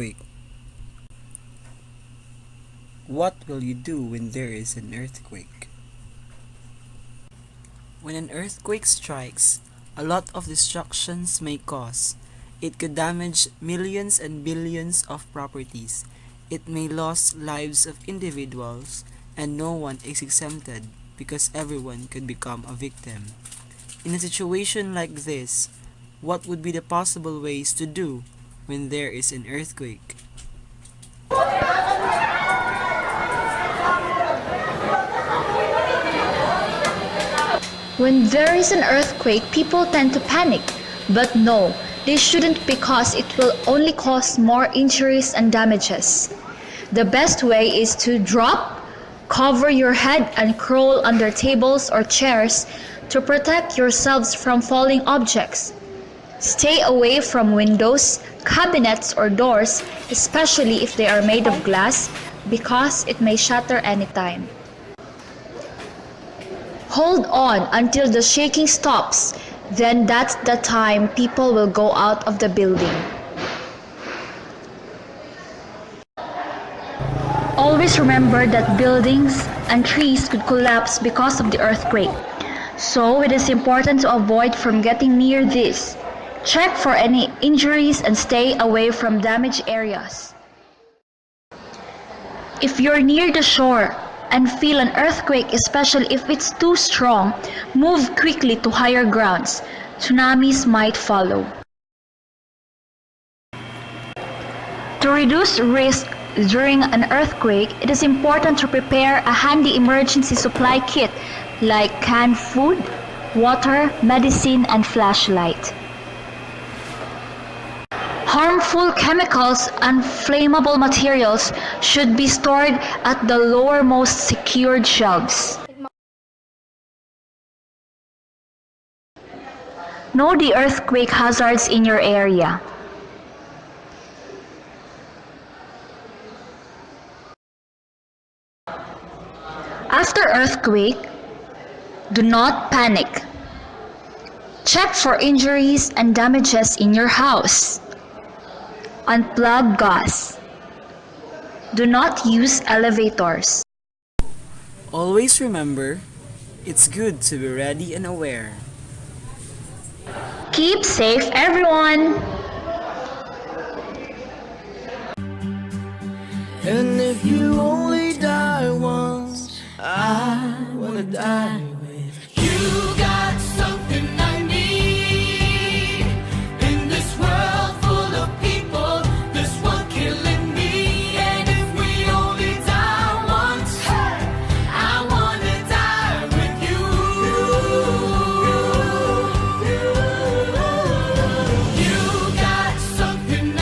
earthquake. What will you do when there is an earthquake? When an earthquake strikes, a lot of destructions may cause. It could damage millions and billions of properties. It may lose lives of individuals, and no one is exempted because everyone could become a victim. In a situation like this, what would be the possible ways to do when there is an earthquake? When there is an earthquake, people tend to panic. But no, they shouldn't, because it will only cause more injuries and damages. The best way is to drop, cover your head, and crawl under tables or chairs to protect yourselves from falling objects. Stay away from windows, cabinets, or doors, especially if they are made of glass, because it may shatter anytime. Hold on until the shaking stops, then that's the time people will go out of the building. Always remember that buildings and trees could collapse because of the earthquake. So it is important to avoid from getting near this. Check for any injuries and stay away from damaged areas. If you're near the shore and feel an earthquake, especially if it's too strong, move quickly to higher grounds. Tsunamis might follow. To reduce risk during an earthquake, it is important to prepare a handy emergency supply kit like canned food, water, medicine, and flashlight. Harmful chemicals and flammable materials should be stored at the lowermost secured shelves. Know the earthquake hazards in your area. After earthquake, do not panic. Check for injuries and damages in your house. Unplug gas. Do not use elevators. Always remember, it's good to be ready and aware. Keep safe, everyone! And if you only die once, I wanna die